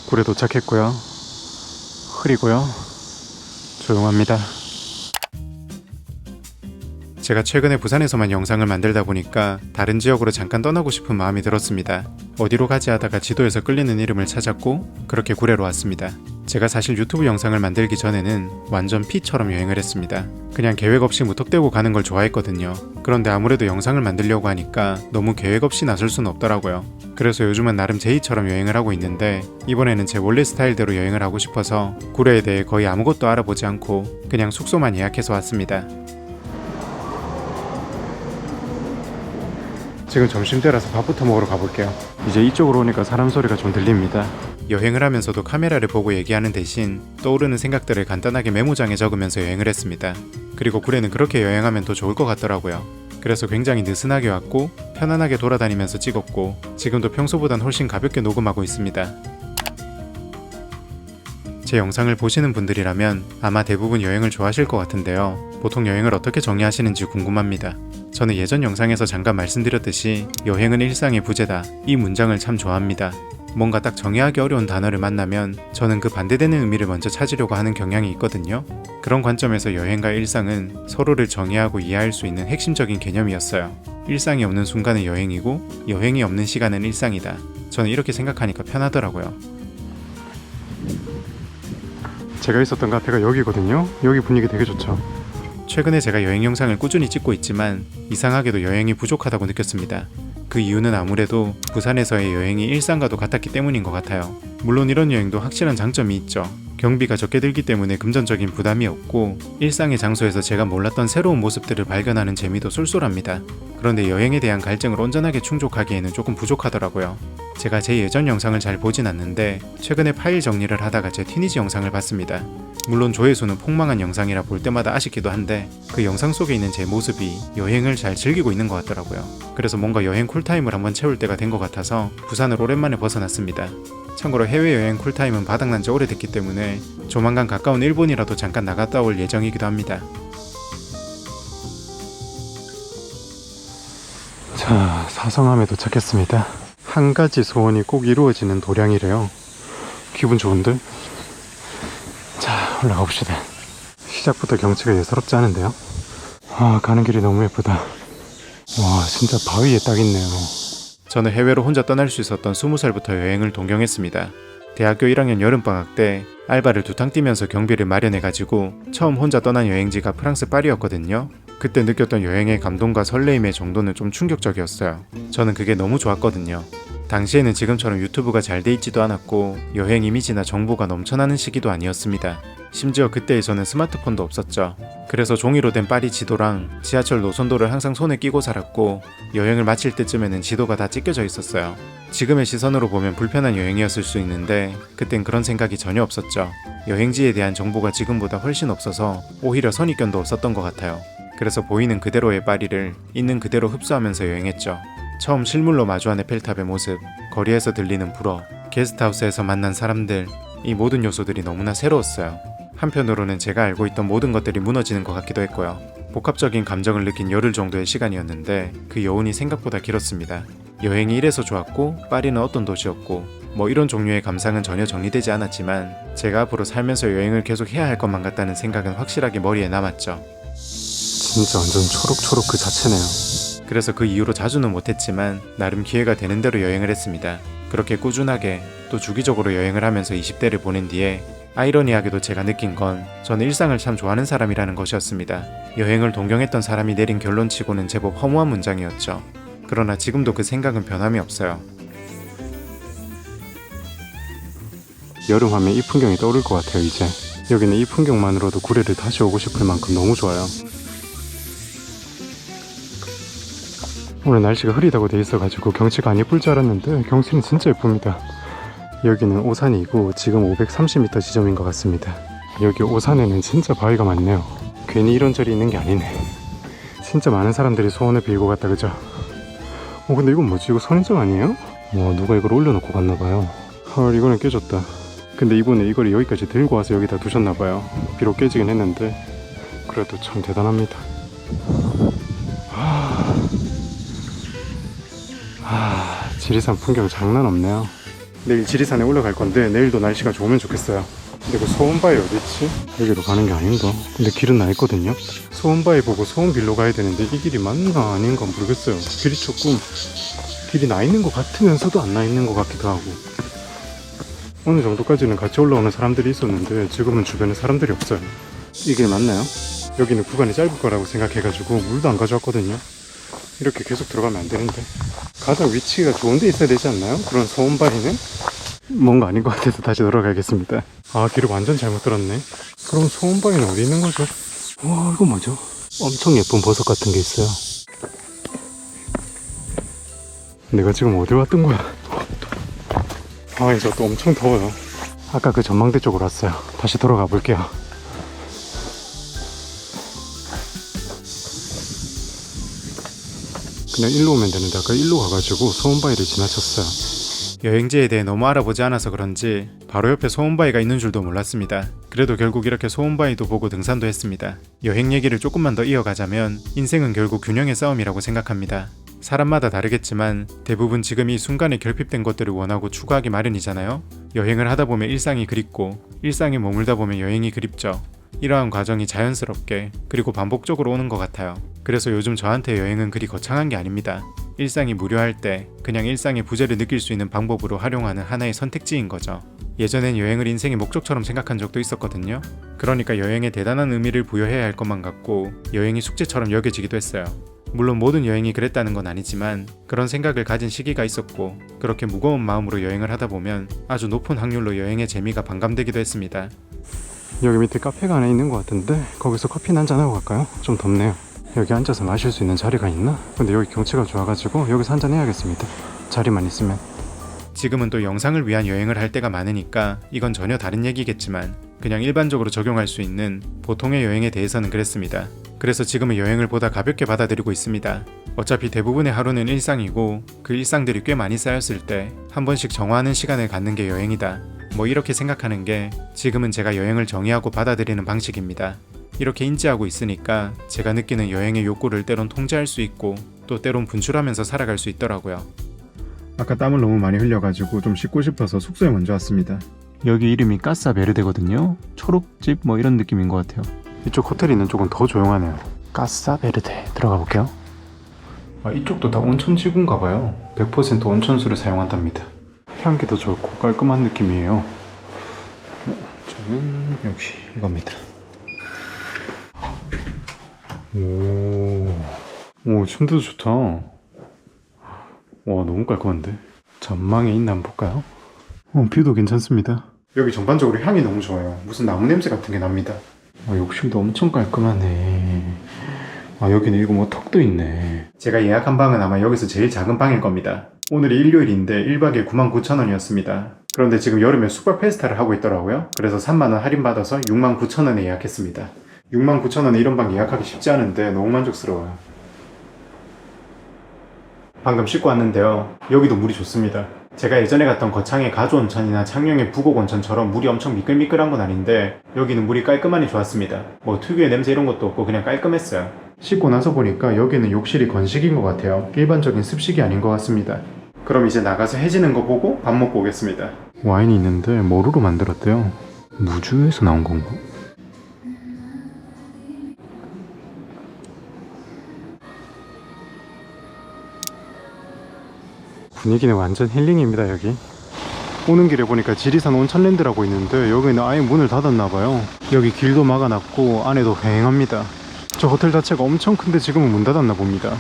굴에 도착했고요. 흐리고요. 조용합니다. 제가 최근에 부산에서만 영상을 만들다 보니까 다른 지역으로 잠깐 떠나고 싶은 마음이 들었습니다. 어디로 가지 하다가 지도에서 끌리는 이름을 찾았고 그렇게 구례로 왔습니다. 제가 사실 유튜브 영상을 만들기 전에는 완전 P처럼 여행을 했습니다. 그냥 계획 없이 무턱대고 가는 걸 좋아했거든요. 그런데 아무래도 영상을 만들려고 하니까 너무 계획 없이 나설 수는 없더라고요. 그래서 요즘은 나름 제이처럼 여행을 하고 있는데 이번에는 제 원래 스타일대로 여행을 하고 싶어서 구례에 대해 거의 아무것도 알아보지 않고 그냥 숙소만 예약해서 왔습니다. 지금 점심때라서 밥부터 먹으러 가볼게요. 이제 이쪽으로 오니까 사람 소리가 좀 들립니다. 여행을 하면서도 카메라를 보고 얘기하는 대신 떠오르는 생각들을 간단하게 메모장에 적으면서 여행을 했습니다. 그리고 구례는 그렇게 여행하면 더 좋을 것 같더라고요. 그래서 굉장히 느슨하게 왔고 편안하게 돌아다니면서 찍었고 지금도 평소보단 훨씬 가볍게 녹음하고 있습니다. 제 영상을 보시는 분들이라면 아마 대부분 여행을 좋아하실 것 같은데요. 보통 여행을 어떻게 정의하시는지 궁금합니다. 저는 예전 영상에서 잠깐 말씀드렸듯이 여행은 일상의 부재다. 이 문장을 참 좋아합니다. 뭔가 딱 정의하기 어려운 단어를 만나면 저는 그 반대되는 의미를 먼저 찾으려고 하는 경향이 있거든요. 그런 관점에서 여행과 일상은 서로를 정의하고 이해할 수 있는 핵심적인 개념이었어요. 일상이 없는 순간은 여행이고 여행이 없는 시간은 일상이다. 저는 이렇게 생각하니까 편하더라고요. 제가 있었던 카페가 여기거든요. 여기 분위기 되게 좋죠. 최근에 제가 여행 영상을 꾸준히 찍고 있지만 이상하게도 여행이 부족하다고 느꼈습니다. 그 이유는 아무래도 부산에서의 여행이 일상과도 같았기 때문인 것 같아요. 물론 이런 여행도 확실한 장점이 있죠. 경비가 적게 들기 때문에 금전적인 부담이 없고 일상의 장소에서 제가 몰랐던 새로운 모습들을 발견하는 재미도 쏠쏠합니다. 그런데 여행에 대한 갈증을 온전하게 충족하기에는 조금 부족하더라고요. 제가 제 예전 영상을 잘 보진 않는데 최근에 파일 정리를 하다가 제 티니지 영상을 봤습니다. 물론 조회수는 폭망한 영상이라 볼 때마다 아쉽기도 한데 그 영상 속에 있는 제 모습이 여행을 잘 즐기고 있는 것 같더라고요. 그래서 뭔가 여행 쿨타임을 한번 채울 때가 된 것 같아서 부산을 오랜만에 벗어났습니다. 참고로 해외여행 쿨타임은 바닥난 지 오래됐기 때문에 조만간 가까운 일본이라도 잠깐 나갔다 올 예정이기도 합니다. 자, 사성함에 도착했습니다. 한 가지 소원이 꼭 이루어지는 도량이래요. 기분 좋은데? 자, 올라가 봅시다. 시작부터 경치가 예사롭지 않은데요? 아, 가는 길이 너무 예쁘다. 와, 진짜 바위에 딱 있네요. 저는 해외로 혼자 떠날 수 있었던 20살부터 여행을 동경했습니다. 대학교 1학년 여름방학 때 알바를 두탕 뛰면서 경비를 마련해가지고 처음 혼자 떠난 여행지가 프랑스 파리였거든요. 그때 느꼈던 여행의 감동과 설레임의 정도는 좀 충격적이었어요. 저는 그게 너무 좋았거든요. 당시에는 지금처럼 유튜브가 잘 돼 있지도 않았고 여행 이미지나 정보가 넘쳐나는 시기도 아니었습니다. 심지어 그때에서는 스마트폰도 없었죠. 그래서 종이로 된 파리 지도랑 지하철 노선도를 항상 손에 끼고 살았고 여행을 마칠 때쯤에는 지도가 다 찢겨져 있었어요. 지금의 시선으로 보면 불편한 여행이었을 수 있는데 그땐 그런 생각이 전혀 없었죠. 여행지에 대한 정보가 지금보다 훨씬 없어서 오히려 선입견도 없었던 것 같아요. 그래서 보이는 그대로의 파리를 있는 그대로 흡수하면서 여행했죠. 처음 실물로 마주한 에펠탑의 모습, 거리에서 들리는 불어, 게스트하우스에서 만난 사람들, 이 모든 요소들이 너무나 새로웠어요. 한편으로는 제가 알고 있던 모든 것들이 무너지는 것 같기도 했고요. 복합적인 감정을 느낀 열흘 정도의 시간이었는데 그 여운이 생각보다 길었습니다. 여행이 이래서 좋았고 파리는 어떤 도시였고 뭐 이런 종류의 감상은 전혀 정리되지 않았지만 제가 앞으로 살면서 여행을 계속 해야 할 것만 같다는 생각은 확실하게 머리에 남았죠. 진짜 완전 초록초록 그 자체네요. 그래서 그 이후로 자주는 못했지만 나름 기회가 되는 대로 여행을 했습니다. 그렇게 꾸준하게 또 주기적으로 여행을 하면서 20대를 보낸 뒤에 아이러니하게도 제가 느낀 건 저는 일상을 참 좋아하는 사람이라는 것이었습니다. 여행을 동경했던 사람이 내린 결론치고는 제법 허무한 문장이었죠. 그러나 지금도 그 생각은 변함이 없어요. 여름하면 이 풍경이 떠오를 것 같아요. 이제 여기는 이 풍경만으로도 구례를 다시 오고 싶을 만큼 너무 좋아요. 오늘 날씨가 흐리다고 돼 있어가지고 경치가 안 예쁠 줄 알았는데 경치는 진짜 예쁩니다. 여기는 오산이고 지금 530m 지점인 것 같습니다. 여기 오산에는 진짜 바위가 많네요. 괜히 이런 절이 있는 게 아니네. 진짜 많은 사람들이 소원을 빌고 갔다, 그죠? 근데 이건 뭐지? 이거 선인장 아니에요? 누가 이걸 올려놓고 갔나봐요. 헐, 이거는 깨졌다. 근데 이분은 이걸 여기까지 들고 와서 여기다 두셨나봐요. 비록 깨지긴 했는데 그래도 참 대단합니다. 지리산 풍경 장난 없네요. 내일 지리산에 올라갈 건데 내일도 날씨가 좋으면 좋겠어요. 근데 그 소원바위 어딨지? 여기로 가는 게 아닌가? 근데 길은 나 있거든요. 소원바위 보고 소원빌로 가야 되는데 이 길이 맞나 아닌가 모르겠어요. 길이 조금 길이 나 있는 것 같으면서도 안 나 있는 것 같기도 하고. 어느 정도까지는 같이 올라오는 사람들이 있었는데 지금은 주변에 사람들이 없어요. 이 길 맞나요? 여기는 구간이 짧을 거라고 생각해가지고 물도 안 가져왔거든요. 이렇게 계속 들어가면 안 되는데 가장 위치가 좋은 데 있어야 되지 않나요? 그런 소원바위는? 뭔가 아닌 것 같아서 다시 돌아가겠습니다. 아, 길을 완전 잘못 들었네. 그럼 소원바위는 어디 있는 거죠? 와, 이거 뭐죠? 엄청 예쁜 버섯 같은 게 있어요. 내가 지금 어디 왔던 거야? 아, 이제 또 엄청 더워요. 아까 그 전망대 쪽으로 왔어요. 다시 돌아가 볼게요. 그냥 일로 오면 되는데 아까 일로 가가지고 소원바위를 지나쳤어요. 여행지에 대해 너무 알아보지 않아서 그런지 바로 옆에 소원바위가 있는 줄도 몰랐습니다. 그래도 결국 이렇게 소원바위도 보고 등산도 했습니다. 여행 얘기를 조금만 더 이어가자면 인생은 결국 균형의 싸움이라고 생각합니다. 사람마다 다르겠지만 대부분 지금 이 순간에 결핍된 것들을 원하고 추구하기 마련이잖아요. 여행을 하다 보면 일상이 그립고 일상에 머물다 보면 여행이 그립죠. 이러한 과정이 자연스럽게 그리고 반복적으로 오는 것 같아요. 그래서 요즘 저한테 여행은 그리 거창한 게 아닙니다. 일상이 무료할 때 그냥 일상의 부재를 느낄 수 있는 방법으로 활용하는 하나의 선택지인 거죠. 예전엔 여행을 인생의 목적처럼 생각한 적도 있었거든요. 그러니까 여행에 대단한 의미를 부여해야 할 것만 같고 여행이 숙제처럼 여겨지기도 했어요. 물론 모든 여행이 그랬다는 건 아니지만 그런 생각을 가진 시기가 있었고 그렇게 무거운 마음으로 여행을 하다 보면 아주 높은 확률로 여행의 재미가 반감되기도 했습니다. 여기 밑에 카페가 하나 있는 것 같은데 거기서 커피나 한잔하고 갈까요? 좀 덥네요. 여기 앉아서 마실 수 있는 자리가 있나? 근데 여기 경치가 좋아가지고 여기서 한잔 해야겠습니다. 자리만 있으면. 지금은 또 영상을 위한 여행을 할 때가 많으니까 이건 전혀 다른 얘기겠지만 그냥 일반적으로 적용할 수 있는 보통의 여행에 대해서는 그랬습니다. 그래서 지금은 여행을 보다 가볍게 받아들이고 있습니다. 어차피 대부분의 하루는 일상이고 그 일상들이 꽤 많이 쌓였을 때 한 번씩 정화하는 시간을 갖는 게 여행이다. 뭐 이렇게 생각하는 게 지금은 제가 여행을 정의하고 받아들이는 방식입니다. 이렇게 인지하고 있으니까 제가 느끼는 여행의 욕구를 때론 통제할 수 있고 또 때론 분출하면서 살아갈 수 있더라고요. 아까 땀을 너무 많이 흘려가지고 좀 씻고 싶어서 숙소에 먼저 왔습니다. 여기 이름이 까사베르데거든요. 초록집 뭐 이런 느낌인 것 같아요. 이쪽 호텔 있는 쪽은 더 조용하네요. 까사베르데 들어가 볼게요. 아, 이쪽도 다 온천 지구인가 봐요. 100% 온천수를 사용한답니다. 향기도 좋고 깔끔한 느낌이에요. 저는 역시 이겁니다. 오, 침대도 좋다. 와, 너무 깔끔한데. 전망이 있나 한번 볼까요? 뷰도 괜찮습니다. 여기 전반적으로 향이 너무 좋아요. 무슨 나무 냄새 같은 게 납니다. 욕실도 엄청 깔끔하네. 여기는 이거 뭐 턱도 있네. 제가 예약한 방은 아마 여기서 제일 작은 방일 겁니다. 오늘이 일요일인데 1박에 99,000원이었습니다. 그런데 지금 여름에 숙박 페스타를 하고 있더라고요. 그래서 3만원 할인받아서 69,000원에 예약했습니다. 69,000원에 이런 방 예약하기 쉽지 않은데 너무 만족스러워요. 방금 씻고 왔는데요. 여기도 물이 좋습니다. 제가 예전에 갔던 거창의 가주온천이나 창녕의 부곡온천처럼 물이 엄청 미끌미끌한 건 아닌데 여기는 물이 깔끔하니 좋았습니다. 뭐 특유의 냄새 이런 것도 없고 그냥 깔끔했어요. 씻고 나서 보니까 여기는 욕실이 건식인 것 같아요. 일반적인 습식이 아닌 것 같습니다. 그럼 이제 나가서 해지는 거 보고 밥 먹고 오겠습니다. 와인이 있는데 뭐로 만들었대요? 무주에서 나온 건가? 분위기는 완전 힐링입니다. 여기 오는 길에 보니까 지리산 온천랜드라고 있는데 여기는 아예 문을 닫았나봐요. 여기 길도 막아놨고 안에도 휑합니다. 저 호텔 자체가 엄청 큰데 지금은 문 닫았나 봅니다.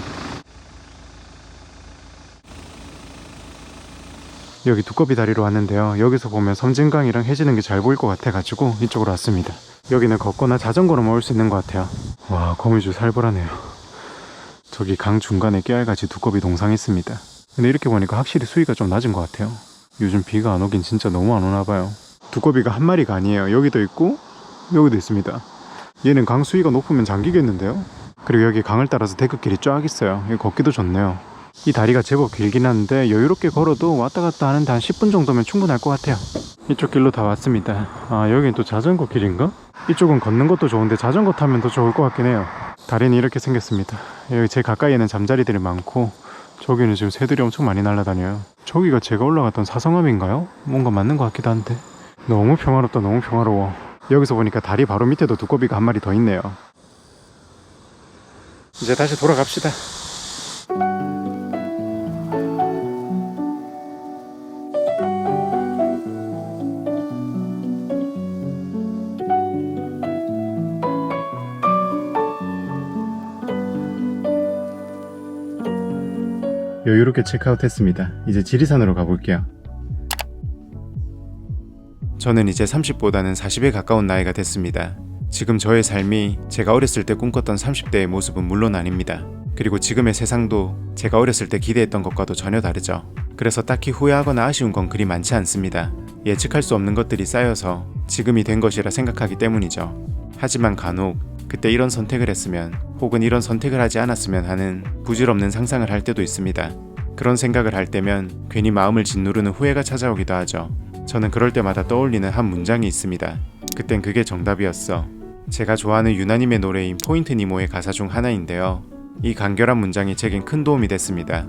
여기 두꺼비 다리로 왔는데요. 여기서 보면 섬진강이랑 해지는 게 잘 보일 것 같아가지고 이쪽으로 왔습니다. 여기는 걷거나 자전거로 올 수 있는 것 같아요. 와, 거미줄 살벌하네요. 저기 강 중간에 깨알같이 두꺼비 동상 있습니다. 근데 이렇게 보니까 확실히 수위가 좀 낮은 것 같아요. 요즘 비가 안 오긴 진짜 너무 안 오나 봐요. 두꺼비가 한 마리가 아니에요. 여기도 있고 여기도 있습니다. 얘는 강 수위가 높으면 잠기겠는데요. 그리고 여기 강을 따라서 데크길이 쫙 있어요. 여기 걷기도 좋네요. 이 다리가 제법 길긴 한데 여유롭게 걸어도 왔다 갔다 하는데 한 10분 정도면 충분할 것 같아요. 이쪽 길로 다 왔습니다. 여긴 또 자전거 길인가? 이쪽은 걷는 것도 좋은데 자전거 타면 더 좋을 것 같긴 해요. 다리는 이렇게 생겼습니다. 여기 제 가까이에는 잠자리들이 많고 저기는 지금 새들이 엄청 많이 날아다녀요. 저기가 제가 올라갔던 사성암인가요? 뭔가 맞는 것 같기도 한데. 너무 평화롭다. 너무 평화로워. 여기서 보니까 다리 바로 밑에도 두꺼비가 한 마리 더 있네요. 이제 다시 돌아갑시다. 여유롭게 체크아웃 했습니다. 이제 지리산으로 가볼게요. 저는 이제 30보다는 40에 가까운 나이가 됐습니다. 지금 저의 삶이 제가 어렸을 때 꿈꿨던 30대의 모습은 물론 아닙니다. 그리고 지금의 세상도 제가 어렸을 때 기대했던 것과도 전혀 다르죠. 그래서 딱히 후회하거나 아쉬운 건 그리 많지 않습니다. 예측할 수 없는 것들이 쌓여서 지금이 된 것이라 생각하기 때문이죠. 하지만 간혹 그때 이런 선택을 했으면 혹은 이런 선택을 하지 않았으면 하는 부질없는 상상을 할 때도 있습니다. 그런 생각을 할 때면 괜히 마음을 짓누르는 후회가 찾아오기도 하죠. 저는 그럴 때마다 떠올리는 한 문장이 있습니다. 그땐 그게 정답이었어. 제가 좋아하는 유나님의 노래인 포인트 니모의 가사 중 하나인데요. 이 간결한 문장이 제겐 큰 도움이 됐습니다.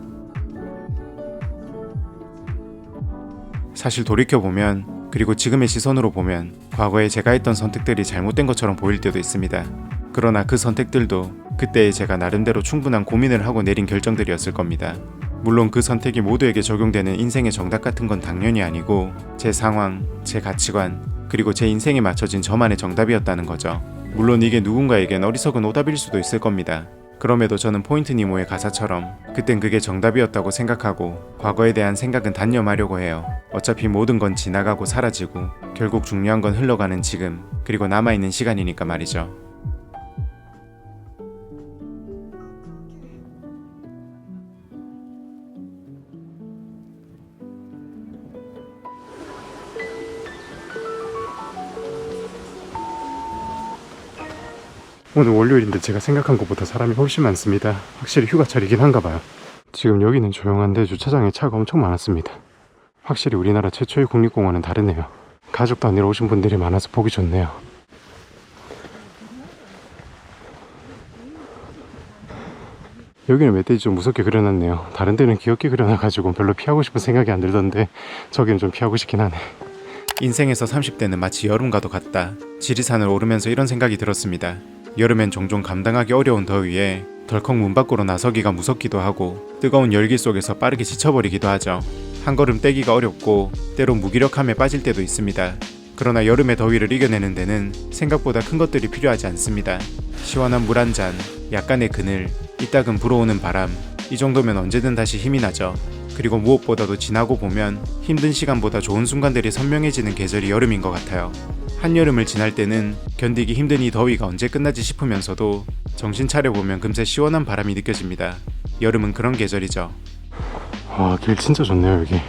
사실 돌이켜보면, 그리고 지금의 시선으로 보면 과거에 제가 했던 선택들이 잘못된 것처럼 보일 때도 있습니다. 그러나 그 선택들도 그때의 제가 나름대로 충분한 고민을 하고 내린 결정들이었을 겁니다. 물론 그 선택이 모두에게 적용되는 인생의 정답 같은 건 당연히 아니고 제 상황, 제 가치관, 그리고 제 인생에 맞춰진 저만의 정답이었다는 거죠. 물론 이게 누군가에겐 어리석은 오답일 수도 있을 겁니다. 그럼에도 저는 포인트 니모의 가사처럼 그땐 그게 정답이었다고 생각하고 과거에 대한 생각은 단념하려고 해요. 어차피 모든 건 지나가고 사라지고 결국 중요한 건 흘러가는 지금, 그리고 남아있는 시간이니까 말이죠. 오늘 월요일인데 제가 생각한 것보다 사람이 훨씬 많습니다. 확실히 휴가철이긴 한가 봐요. 지금 여기는 조용한데 주차장에 차가 엄청 많았습니다. 확실히 우리나라 최초의 국립공원은 다르네요. 가족 단위로 오신 분들이 많아서 보기 좋네요. 여기는 멧돼지 좀 무섭게 그려놨네요. 다른 데는 귀엽게 그려놔가지고 별로 피하고 싶은 생각이 안 들던데 저기는 좀 피하고 싶긴 하네. 인생에서 30대는 마치 여름과도 같다. 지리산을 오르면서 이런 생각이 들었습니다. 여름엔 종종 감당하기 어려운 더위에 덜컥 문 밖으로 나서기가 무섭기도 하고 뜨거운 열기 속에서 빠르게 지쳐버리기도 하죠. 한 걸음 떼기가 어렵고 때론 무기력함에 빠질 때도 있습니다. 그러나 여름의 더위를 이겨내는 데는 생각보다 큰 것들이 필요하지 않습니다. 시원한 물 한 잔, 약간의 그늘, 이따금 불어오는 바람, 이 정도면 언제든 다시 힘이 나죠. 그리고 무엇보다도 지나고 보면 힘든 시간보다 좋은 순간들이 선명해지는 계절이 여름인 것 같아요. 한여름을 지날 때는 견디기 힘든 이 더위가 언제 끝나지 싶으면서도 정신 차려보면 금세 시원한 바람이 느껴집니다. 여름은 그런 계절이죠. 와, 길 진짜 좋네요. 여기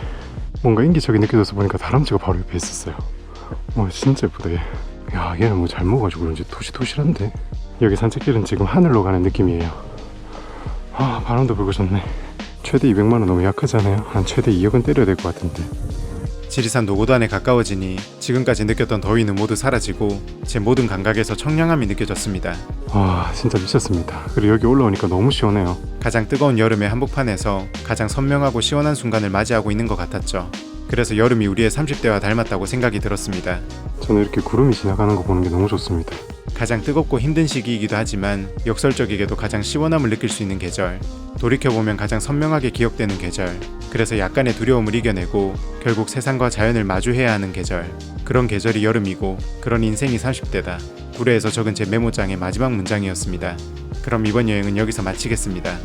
뭔가 인기척이 느껴져서 보니까 다람쥐가 바로 옆에 있었어요. 와, 진짜 예쁘다 얘. 야, 얘는 뭐 잘 먹어가지고 그런지 도시도시한데. 여기 산책길은 지금 하늘로 가는 느낌이에요. 아, 바람도 불고 좋네. 최대 200만원 너무 약하잖아요. 한 최대 2억은 때려야 될 것 같은데. 지리산 노고단에 가까워지니 지금까지 느꼈던 더위는 모두 사라지고 제 모든 감각에서 청량함이 느껴졌습니다. 와, 진짜 미쳤습니다. 그리고 여기 올라오니까 너무 시원해요. 가장 뜨거운 여름의 한복판에서 가장 선명하고 시원한 순간을 맞이하고 있는 것 같았죠. 그래서 여름이 우리의 30대와 닮았다고 생각이 들었습니다. 저는 이렇게 구름이 지나가는 거 보는 게 너무 좋습니다. 가장 뜨겁고 힘든 시기이기도 하지만 역설적이게도 가장 시원함을 느낄 수 있는 계절, 돌이켜보면 가장 선명하게 기억되는 계절, 그래서 약간의 두려움을 이겨내고 결국 세상과 자연을 마주해야 하는 계절, 그런 계절이 여름이고 그런 인생이 30대다. 구례에서 적은 제 메모장의 마지막 문장이었습니다. 그럼 이번 여행은 여기서 마치겠습니다.